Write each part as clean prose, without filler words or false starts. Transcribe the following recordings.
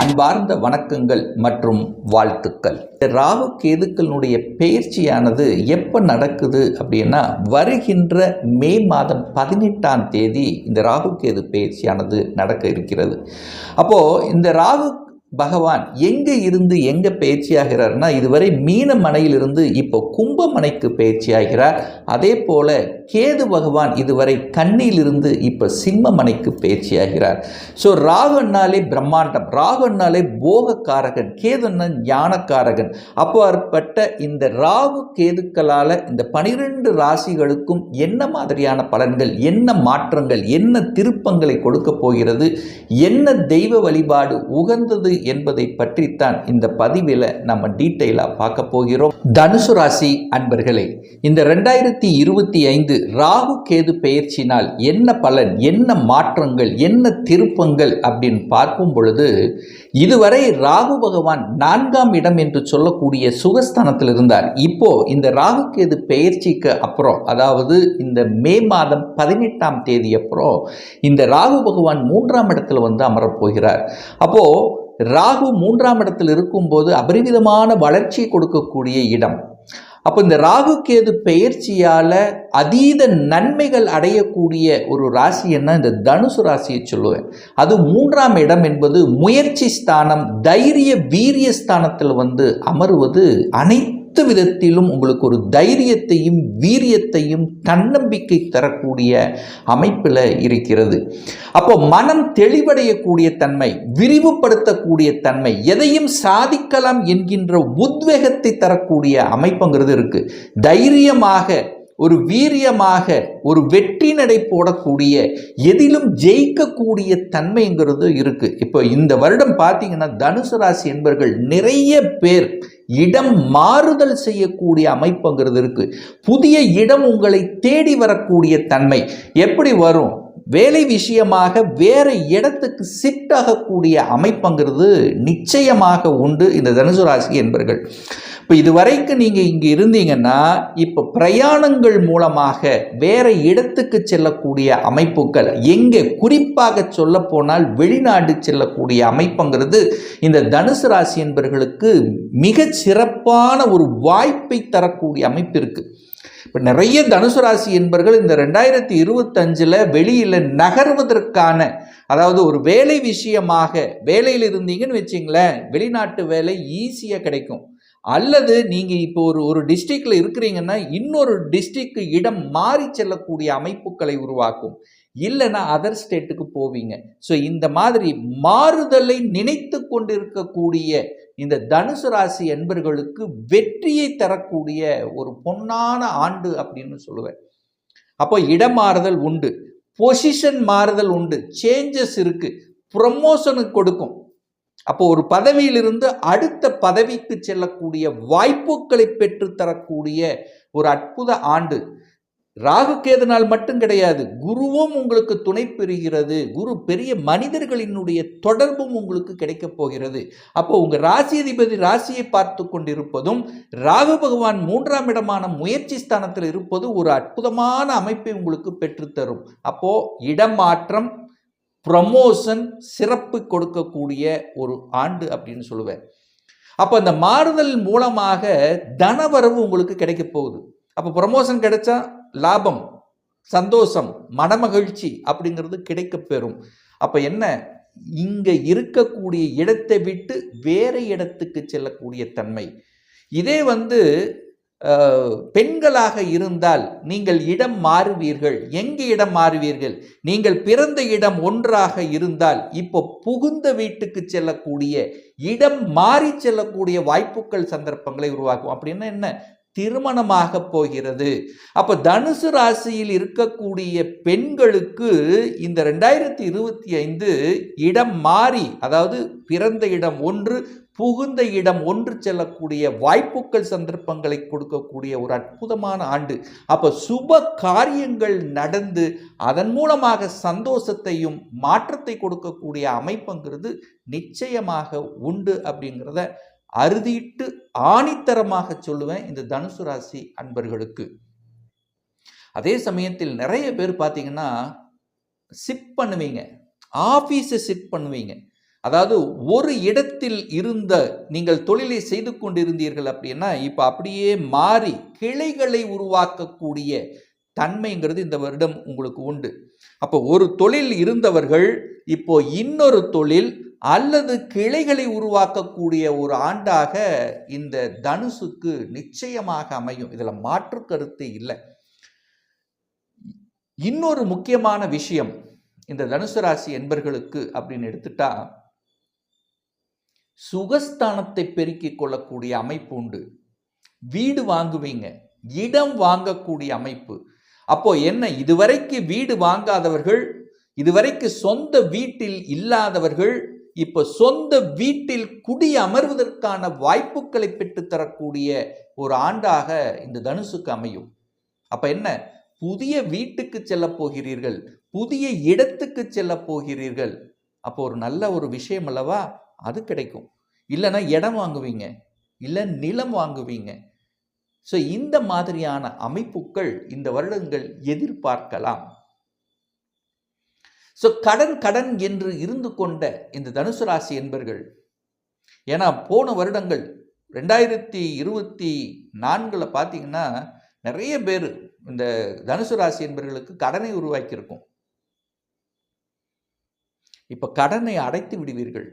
அன்பார்ந்த வணக்கங்கள் மற்றும் வாழ்த்துக்கள். ராகு கேதுக்களுடைய பெயர்ச்சியானது எப்போ நடக்குது அப்படின்னா, வருகின்ற மே மாதம் 18ஆம் தேதி இந்த ராகு கேது பெயர்ச்சியானது நடக்க இருக்கிறது. அப்போது இந்த ராகு பகவான் எங்கே இருந்து எங்கே பயிற்சியாகிறார்னா, இதுவரை மீன மனையிலிருந்து இப்போ கும்பமனைக்கு பயிற்சியாகிறார். அதே போல கேது பகவான் இதுவரை கன்னியிலிருந்து இப்போ சிம்மமனைக்கு பயிற்சியாகிறார். ஸோ ராகுனாலே பிரம்மாண்டம், ராகுனாலே போகக்காரகன், கேதுன்னா ஞானக்காரகன். அப்பாற்பட்ட இந்த ராகு கேதுக்களால் இந்த 12 ராசிகளுக்கும் என்ன மாதிரியான பலன்கள், என்ன மாற்றங்கள், என்ன திருப்பங்களை கொடுக்க போகிறது, என்ன தெய்வ வழிபாடு உகந்தது என்பதை பற்றித்தான் இந்த பதிவில் நம்ம டீட்டெயிலாக பார்க்க போகிறோம். தனுசு ராசி அன்பர்களே, இந்த 2025 ராகு கேது பெயர்ச்சினால் என்ன பலன், என்ன மாற்றங்கள், என்ன திருப்பங்கள் அப்படின்னு பார்க்கும் பொழுது, இதுவரை ராகு பகவான் 4ஆம் இடம் என்று சொல்லக்கூடிய சுகஸ்தானத்தில் இருந்தார். இப்போ இந்த ராகு கேது பெயர்ச்சிக்கு அப்புறம், அதாவது இந்த மே மாதம் 18ஆம் தேதி அப்புறம் இந்த ராகு பகவான் 3ஆம் இடத்துல வந்து அமரப் போகிறார். அப்போ ராகு 3ஆம் இடத்தில் இருக்கும்போது அபரிவிதமான வளர்ச்சியை கொடுக்கக்கூடிய இடம். அப்போ இந்த ராகு கேது பெயர்ச்சியால் அதீத நன்மைகள் அடையக்கூடிய ஒரு ராசி என்ன, இந்த தனுசு ராசியை சொல்லுவேன். அது 3ஆம் இடம் என்பது முயற்சி ஸ்தானம், தைரிய வீரிய ஸ்தானத்தில் வந்து அமருவது அனைத்து விதத்திலும் உங்களுக்கு ஒரு தைரியத்தையும் வீரியத்தையும் தன்னம்பிக்கை தரக்கூடிய அமைப்பில் இருக்கிறது. அப்போ மனம் தெளிவடையக்கூடிய தன்மை, விரிவுபடுத்தக்கூடிய தன்மை, எதையும் சாதிக்கலாம் என்கின்ற உத்வேகத்தை தரக்கூடிய அமைப்புங்கிறது இருக்கு. தைரியமாக, ஒரு வீரியமாக, ஒரு வெற்றி நடை போடக்கூடிய, எதிலும் ஜெயிக்கக்கூடிய தன்மைங்கிறது இருக்கு. இப்போ இந்த வருடம் பார்த்தீங்கன்னா தனுசு ராசி என்பவர்கள் நிறைய பேர் இடம் மாறுதல் செய்யக்கூடிய அமைப்புங்கிறது இருக்கு. புதிய இடம் உங்களை தேடி வரக்கூடிய தன்மை. எப்படி வரும்? வேலை விஷயமாக வேற இடத்துக்கு ஷிஃப்ட் ஆகக்கூடிய அமைப்புங்கிறது நிச்சயமாக உண்டு இந்த தனுசு ராசி என்பவர்கள். இப்போ இதுவரைக்கும் நீங்கள் இங்கே இருந்தீங்கன்னா, இப்போ பிரயாணங்கள் மூலமாக வேற இடத்துக்கு செல்லக்கூடிய அமைப்புகள், எங்கே குறிப்பாக சொல்ல போனால் வெளிநாடு செல்லக்கூடிய அமைப்புங்கிறது இந்த தனுசு ராசி என்பவர்களுக்கு மிக சிறப்பான ஒரு வாய்ப்பை தரக்கூடிய அமைப்பு இருக்குது. இப்போ நிறைய தனுசு ராசி என்பவர்கள் இந்த 2025 வெளியில் நகர்வதற்கான, அதாவது ஒரு வேலை விஷயமாக வேலையில் இருந்தீங்கன்னு வச்சிங்களேன், வெளிநாட்டு வேலை ஈஸியாக கிடைக்கும். அல்லது நீங்கள் இப்போ ஒரு டிஸ்ட்ரிக்டில் இருக்கிறீங்கன்னா இன்னொரு டிஸ்ட்ரிக்ட் இடம் மாறி செல்லக்கூடிய அமைப்புகளை உருவாக்கும். இல்லைன்னா அதர் ஸ்டேட்டுக்கு போவீங்க. ஸோ இந்த மாதிரி மாறுதலை நினைத்து கொண்டிருக்கக்கூடிய இந்த தனுசு ராசி என்பர்களுக்கு வெற்றியை தரக்கூடிய ஒரு பொன்னான ஆண்டு அப்படின்னு சொல்லுவேன். அப்போ இடம் மாறுதல் உண்டு, பொசிஷன் மாறுதல் உண்டு, சேஞ்சஸ் இருக்கு, ப்ரமோஷனுக்கு கொடுக்கும். அப்போ ஒரு பதவியிலிருந்து அடுத்த பதவிக்கு செல்லக்கூடிய வாய்ப்புகளை பெற்றுத்தரக்கூடிய ஒரு அற்புத ஆண்டு. ராகு கேதுனால் மட்டும் கிடையாது, குருவும் உங்களுக்கு துணை பெறுகிறது. குரு பெரிய மனிதர்களினுடைய தொடர்பும் உங்களுக்கு கிடைக்க போகிறது. அப்போ உங்க ராசி அதிபதி ராசியை பார்த்து கொண்டிருப்பதும், ராகு பகவான் 3ஆம் இடமான முயற்சி ஸ்தானத்தில் இருப்பது ஒரு அற்புதமான அமைப்பை உங்களுக்கு பெற்றுத்தரும். அப்போ இடமாற்றம், ப்ரமோஷன், சிறப்பு கொடுக்கக்கூடிய ஒரு ஆண்டு அப்படின்னு சொல்லுவேன். அப்போ அந்த மாறுதல் மூலமாக தனவரவு உங்களுக்கு கிடைக்க போகுது. அப்போ ப்ரமோஷன் கிடைச்சா லாபம், சந்தோஷம், மனமகிழ்ச்சி அப்படிங்கிறது கிடைக்க பெறும். அப்போ என்ன, இங்கே இருக்கக்கூடிய இடத்தை விட்டு வேற இடத்துக்கு செல்லக்கூடிய தன்மை. இதே வந்து பெண்களாக இருந்தால் நீங்கள் இடம் மாறுவீர்கள். எங்கே இடம் மாறுவீர்கள்? நீங்கள் பிறந்த இடம் ஒன்றாக இருந்தால் இப்போ புகுந்த வீட்டுக்கு செல்லக்கூடிய, இடம் மாறி செல்லக்கூடிய வாய்ப்புகள், சந்தர்ப்பங்களை உருவாக்கும். அப்படின்னா என்ன, திருமணமாக போகிறது. அப்போ தனுசு ராசியில் இருக்கக்கூடிய பெண்களுக்கு இந்த 2025 இடம் மாறி, அதாவது பிறந்த இடம் ஒன்று புகுந்த இடம் ஒன்று செல்லக்கூடிய வாய்ப்புகள், சந்தர்ப்பங்களை கொடுக்கக்கூடிய ஒரு அற்புதமான ஆண்டு. அப்போ சுப காரியங்கள் நடந்து அதன் மூலமாக சந்தோஷத்தையும் மாற்றத்தை கொடுக்கக்கூடிய அமைப்புங்கிறது நிச்சயமாக உண்டு அப்படிங்கிறத அறுதிட்டு ஆணித்தரமாக சொல்லுவேன் இந்த தனுசு ராசி அன்பர்களுக்கு. அதே சமயத்தில் நிறைய பேர் பார்த்தீங்கன்னா ஷிஃப்ட் பண்ணுவீங்க, ஆஃபீஸை ஷிஃப்ட் பண்ணுவீங்க. அதாவது ஒரு இடத்தில் இருந்த நீங்கள் தொழிலை செய்து கொண்டிருந்தீர்கள் அப்படின்னா இப்போ அப்படியே மாறி கிளைகளை உருவாக்கக்கூடிய தன்மைங்கிறது இந்த வருடம் உங்களுக்கு உண்டு. அப்போ ஒரு தொழில் இருந்தவர்கள் இப்போ இன்னொரு தொழில் அல்லது கிளைகளை உருவாக்கக்கூடிய ஒரு ஆண்டாக இந்த தனுசுக்கு நிச்சயமாக அமையும். இதுல மாற்று கருத்து இல்லை. இன்னொரு முக்கியமான விஷயம் இந்த தனுசு ராசி என்பர்களுக்கு அப்படின்னு எடுத்துட்டா, சுகஸ்தானத்தை பெருக்கிக் கொள்ளக்கூடிய அமைப்பு உண்டு. வீடு வாங்குவீங்க, இடம் வாங்கக்கூடிய அமைப்பு. அப்போ என்ன, இதுவரைக்கு வீடு வாங்காதவர்கள், இதுவரைக்கு சொந்த வீட்டில் இல்லாதவர்கள் இப்ப சொந்த வீட்டில் குடி அமர்வதற்கான வாய்ப்புகளை பெற்றுத்தரக்கூடிய ஒரு ஆண்டாக இந்த தனுசுக்கு அமையும். அப்ப என்ன, புதிய வீட்டுக்கு செல்ல போகிறீர்கள், புதிய இடத்துக்கு செல்ல போகிறீர்கள். அப்போ ஒரு நல்ல ஒரு விஷயம் அல்லவா, அது கிடைக்கும். இல்லைன்னா இடம் வாங்குவீங்க, இல்லை நிலம் வாங்குவீங்க. ஸோ இந்த மாதிரியான அமைப்புகள் இந்த வருடங்கள் எதிர்பார்க்கலாம். ஸோ கடன் என்று இருந்து கொண்ட இந்த தனுசு ராசி என்பர்கள், ஏன்னா போன வருடங்கள் 2024 பார்த்தீங்கன்னா நிறைய பேர் இந்த தனுசு ராசி என்பர்களுக்கு கடனை உருவாக்கியிருக்கும். இப்ப கடனை அடைத்து விடுவீர்கள்.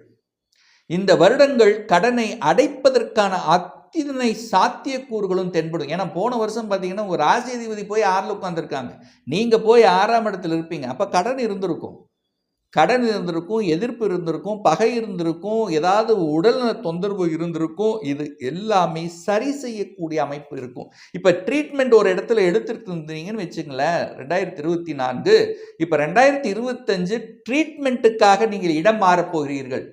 இந்த வருடங்கள் கடனை அடைப்பதற்கான அத்தனை சாத்தியக்கூறுகளும் தென்படும். ஏன்னா போன வருஷம் பார்த்தீங்கன்னா ஒரு ராசிதிபதி போய் 6ல் உட்கார்ந்துருக்காங்க, நீங்க போய் 6ஆம் இடத்துல இருப்பீங்க. அப்ப கடன் இருந்திருக்கும், எதிர்ப்பு இருந்திருக்கும், பகை இருந்திருக்கும், ஏதாவது உடல்நல தொந்தரவு இருந்திருக்கும். இது எல்லாமே சரி செய்யக்கூடிய அமைப்பு இருக்கும். இப்ப ட்ரீட்மெண்ட் ஒரு இடத்துல எடுத்துட்டு இருந்தீங்கன்னு வச்சுங்களேன் 2024, இப்ப 2025 ட்ரீட்மெண்ட்டுக்காக நீங்கள் இடம் மாறப் போகிறீர்கள்.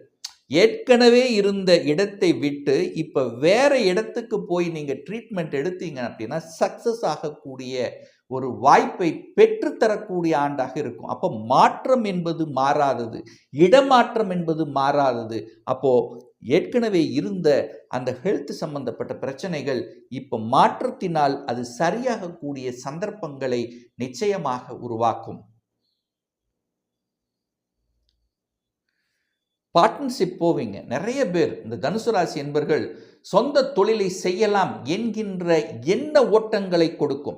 ஏற்கனவே இருந்த இடத்தை விட்டு இப்ப வேற இடத்துக்கு போய் நீங்க ட்ரீட்மெண்ட் எடுத்தீங்க அப்படின்னா சக்சஸ் ஆகக்கூடிய ஒரு வாய்ப்பை பெற்றுத்தரக்கூடிய ஆண்டாக இருக்கும். அப்போ மாற்றம் என்பது மாறாதது, இடமாற்றம் என்பது மாறாதது. அப்போ ஏற்கனவே இருந்த அந்த ஹெல்த் சம்பந்தப்பட்ட பிரச்சனைகள் இப்ப மாற்றத்தினால் அது சரியாகக்கூடிய சந்தர்ப்பங்களை நிச்சயமாக உருவாக்கும். பார்ட்னர்ஷிப் போவீங்க. நிறைய பேர் இந்த தனுசு ராசி என்பர்கள் சொந்த தொழிலை செய்யலாம் என்கின்ற எண்ண ஓட்டங்களை கொடுக்கும்.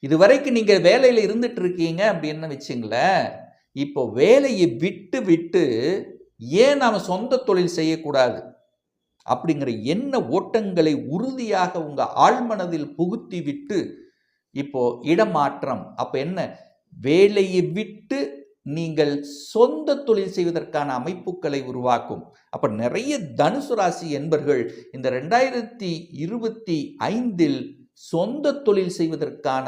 இதுவரைக்கும் நீங்க வேலையில இருந்துட்டு இருக்கீங்க அப்படின்னு வச்சுங்களேன், இப்போ வேலையை விட்டு ஏன் நாம சொந்த தொழில் செய்யக்கூடாது அப்படிங்கிற எண்ண ஓட்டங்களை உறுதியாக உங்க ஆழ்மனதில் புகுத்தி விட்டு இப்போ இடமாற்றம். அப்ப என்ன, வேலையை விட்டு நீங்கள் சொந்த தொழில் செய்வதற்கான அமைப்புகளை உருவாக்கும். அப்ப நிறைய தனுசு ராசி என்பர்கள் இந்த 2025 சொந்த தொழில் செய்வதற்கான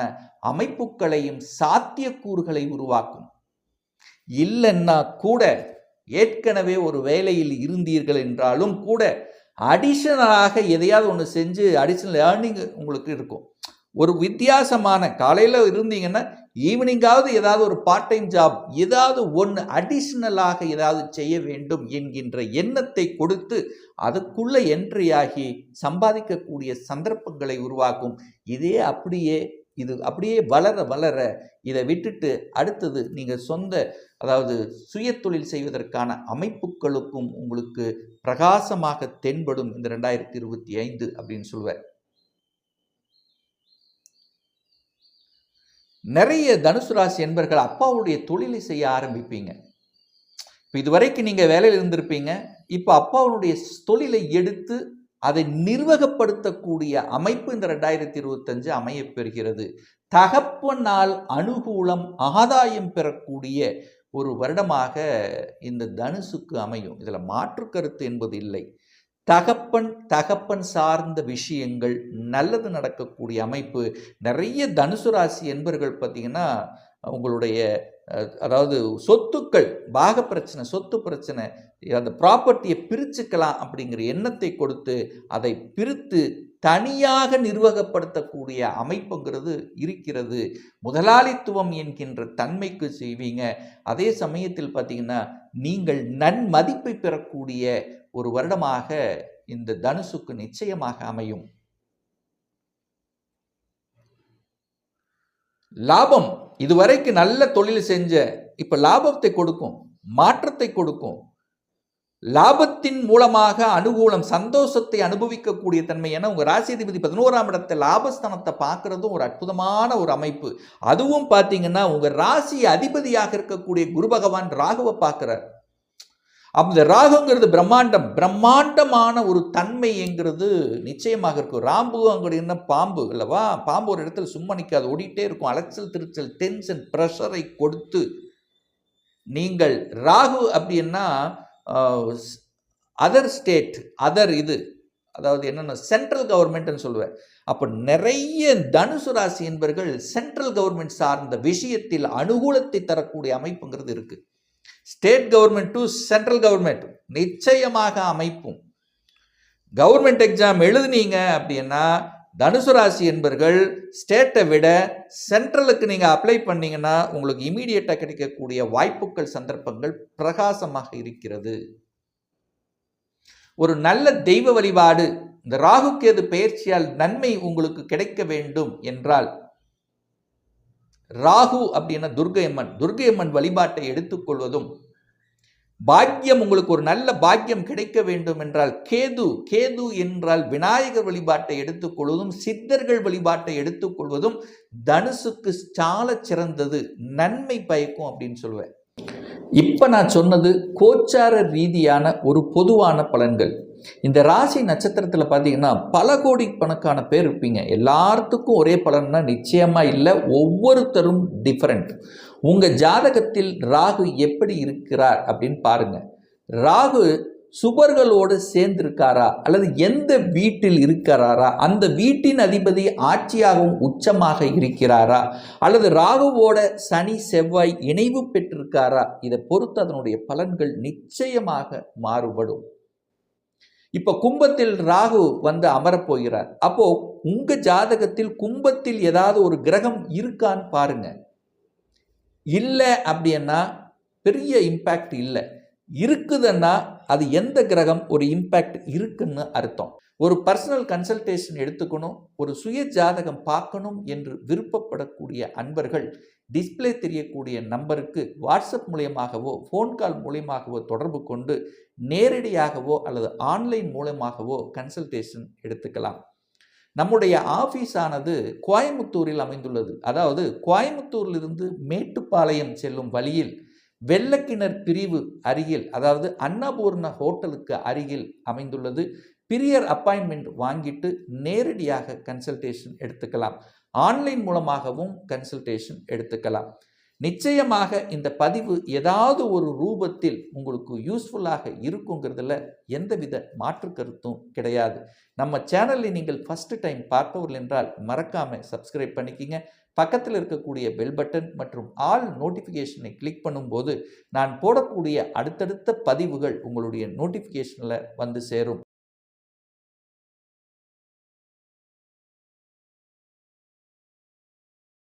அமைப்புகளையும் சாத்தியக்கூறுகளை உருவாக்கும். இல்லைன்னா கூட ஏற்கனவே ஒரு வேலையில் இருந்தீர்கள் என்றாலும் கூட அடிஷனலாக எதையாவது ஒன்று செஞ்சு அடிஷனல் ஏர்னிங் உங்களுக்கு இருக்கும். ஒரு வித்தியாசமான, காலையில் இருந்தீங்கன்னா ஈவினிங்காவது ஏதாவது ஒரு பார்ட் டைம் ஜாப், ஏதாவது ஒன்று அடிஷ்னலாக ஏதாவது செய்ய வேண்டும் என்கின்ற எண்ணத்தை கொடுத்து அதுக்குள்ள என்ட்ரியாகி சம்பாதிக்கக்கூடிய சந்தர்ப்பங்களை உருவாக்கும். இது அப்படியே வளர இதை விட்டுட்டு அடுத்தது நீங்கள் சொந்த, அதாவது சுய தொழில் செய்வதற்கான அமைப்புகளுக்கும் உங்களுக்கு பிரகாசமாக தென்படும் இந்த 2025 அப்படின்னு சொல்லுவேன். நிறைய தனுசு ராசி என்பர்கள் அப்பாவுடைய தொழிலை செய்ய ஆரம்பிப்பீங்க. இப்போ இதுவரைக்கும் நீங்கள் வேலையில் இருந்திருப்பீங்க, இப்போ அப்பாவுடைய தொழிலை எடுத்து அதை நிர்வகப்படுத்தக்கூடிய அமைப்பு இந்த 2025 அமைய பெறுகிறது. தகப்பனால் அனுகூலம், ஆதாயம் பெறக்கூடிய ஒரு வருடமாக இந்த தனுசுக்கு அமையும். இதில் மாற்று கருத்து என்பது இல்லை. தகப்பன் சார்ந்த விஷயங்கள் நல்லது நடக்கக்கூடிய அமைப்பு. நிறைய தனுசு ராசி என்பர்கள் பார்த்தீங்கன்னா உங்களுடைய, அதாவது சொத்துக்கள், பாக பிரச்சனை, சொத்து பிரச்சனை, அந்த ப்ராப்பர்ட்டியை பிரிச்சுக்கலாம் அப்படிங்கிற எண்ணத்தை கொடுத்து அதை பிரித்து தனியாக நிர்வகப்படுத்தக்கூடிய அமைப்புங்கிறது இருக்கிறது. முதலாளித்துவம் என்கின்ற தன்மைக்கு செய்வீங்க. அதே சமயத்தில் பார்த்தீங்கன்னா நீங்கள் நன்மதிப்பை பெறக்கூடிய ஒரு வருடமாக இந்த தனுசுக்கு நிச்சயமாக அமையும். லாபம், இதுவரைக்கும் நல்ல தொழில் செஞ்ச இப்ப லாபத்தை கொடுக்கும், மாற்றத்தை கொடுக்கும். லாபத்தின் மூலமாக அனுகூலம், சந்தோஷத்தை அனுபவிக்கக்கூடிய தன்மை. ஏன்னா உங்கள் ராசிதிபதி 11ஆம் இடத்தை லாபஸ்தானத்தை பார்க்குறதும் ஒரு அற்புதமான ஒரு அமைப்பு. அதுவும் பார்த்தீங்கன்னா உங்கள் ராசி அதிபதியாக இருக்கக்கூடிய குரு பகவான் ராகுவை பார்க்குறார். அந்த ராகுங்கிறது பிரம்மாண்டமான ஒரு தன்மைங்கிறது நிச்சயமாக இருக்கும். ராம்பு அங்கே பாம்பு அல்லவா, பாம்பு ஒரு இடத்துல சும்மா நிற்காது, ஓடிட்டே இருக்கும். அலைச்சல் திருச்சல், டென்ஷன், ப்ரெஷரை கொடுத்து நீங்கள் ராகு அப்படின்னா அதர் ஸ்டேட், இது அதாவது என்னென்ன சென்ட்ரல் கவர்மெண்ட்னு சொல்லுவேன். அப்போ நிறைய தனுசு ராசி என்பவர்கள் சென்ட்ரல் கவர்மெண்ட் சார்ந்த விஷயத்தில் அனுகூலத்தை தரக்கூடிய அமைப்புங்கிறது இருக்கு. State government to central government நிச்சயமாக அமைப்பும். கவர்மெண்ட் எக்ஸாம் எழுதுனீங்க அப்படின்னா தனுசு ராசி என்பவர்கள் ஸ்டேட்டை விட சென்ட்ரலுக்கு நீங்கள் அப்ளை பண்ணீங்கன்னா உங்களுக்கு இமீடியட்டாக கிடைக்கக்கூடிய வாய்ப்புகள், சந்தர்ப்பங்கள் பிரகாசமாக இருக்கிறது. ஒரு நல்ல தெய்வ வழிபாடு, இந்த ராகு கேது பெயர்ச்சியால் நன்மை உங்களுக்கு கிடைக்க வேண்டும் என்றால் ராகு அப்படின்னா துர்க்கையம்மன் வழிபாட்டை எடுத்துக்கொள்வதும், பாக்கியம் உங்களுக்கு ஒரு நல்ல பாக்கியம் கிடைக்க வேண்டும் என்றால் கேது என்றால் விநாயகர் வழிபாட்டை எடுத்துக்கொள்வதும், சித்தர்கள் வழிபாட்டை எடுத்துக்கொள்வதும் தனுசுக்கு சால சிறந்தது, நன்மை பயக்கும் அப்படின்னு சொல்லுவேன். இப்ப நான் சொன்னது கோச்சார ரீதியான ஒரு பொதுவான பலன்கள். இந்த ராசி நட்சத்திரத்தில் பார்த்தீங்கன்னா பல கோடி கணக்கான பேர் இருப்பீங்க. எல்லாத்துக்கும் ஒரே பலன்னா நிச்சயமா இல்லை, ஒவ்வொருத்தரும் டிஃபரெண்ட். உங்க ஜாதகத்தில் ராகு எப்படி இருக்கிறார் அப்படின்னு பாருங்க. ராகு சுபர்களோடு சேர்ந்திருக்காரா அல்லது எந்த வீட்டில் இருக்கிறாரா, அந்த வீட்டின் அதிபதி ஆட்சியாகவும் உச்சமாக இருக்கிறாரா, அல்லது ராகுவோட சனி செவ்வாய் இணைவு பெற்றிருக்காரா, இதை பொறுத்து அதனுடைய பலன்கள் நிச்சயமாக மாறுபடும். இப்ப கும்பத்தில் ராகு வந்து அமரப்போகிறார். அப்போ உங்க ஜாதகத்தில் கும்பத்தில் ஏதாவது ஒரு கிரகம் இருக்கான்னு பாருங்க. இல்லை அப்படின்னா பெரிய இம்பேக்ட் இல்லை, இருக்குதுன்னா அது எந்த கிரகம் ஒரு இம்பேக்ட் இருக்குன்னு அர்த்தம். ஒரு பர்சனல் கன்சல்டேஷன் எடுத்துக்கணும், ஒரு சுய ஜாதகம் பார்க்கணும் என்று விருப்பப்படக்கூடிய அன்பர்கள் டிஸ்பிளே தெரியக்கூடிய நம்பருக்கு வாட்ஸ்அப் மூலமாகவோ ஃபோன் கால் மூலமாகவோ தொடர்பு கொண்டு நேரடியாகவோ அல்லது ஆன்லைன் மூலமாகவோ கன்சல்டேஷன் எடுத்துக்கலாம். நம்முடைய ஆஃபீஸ் ஆனது கோயம்புத்தூரில் அமைந்துள்ளது. அதாவது கோயம்புத்தூரிலிருந்து மேட்டுப்பாளையம் செல்லும் வழியில் வெள்ளக்கிணர் பிரிவு அருகில், அதாவது அன்னபூர்ண ஹோட்டலுக்கு அருகில் அமைந்துள்ளது. பிரியர் அப்பாயின்மெண்ட் வாங்கிட்டு நேரடியாக கன்சல்டேஷன் எடுத்துக்கலாம், ஆன்லைன் மூலமாகவும் கன்சல்டேஷன் எடுத்துக்கலாம். நிச்சயமாக இந்த பதிவு ஏதாவது ஒரு ரூபத்தில் உங்களுக்கு யூஸ்ஃபுல்லாக இருக்குங்கிறதுல எந்தவித மாற்று கருத்தும் கிடையாது. நம்ம சேனலில் நீங்கள் ஃபர்ஸ்ட் டைம் பார்ப்பவர்கள் என்றால் மறக்காமல் சப்ஸ்கிரைப் பண்ணிக்கிங்க. பக்கத்தில் இருக்கக்கூடிய பெல் பட்டன் மற்றும் ஆல் நோட்டிஃபிகேஷனை கிளிக் பண்ணும்போது நான் போடக்கூடிய அடுத்தடுத்த பதிவுகள் உங்களுடைய நோட்டிஃபிகேஷனில் வந்து சேரும்.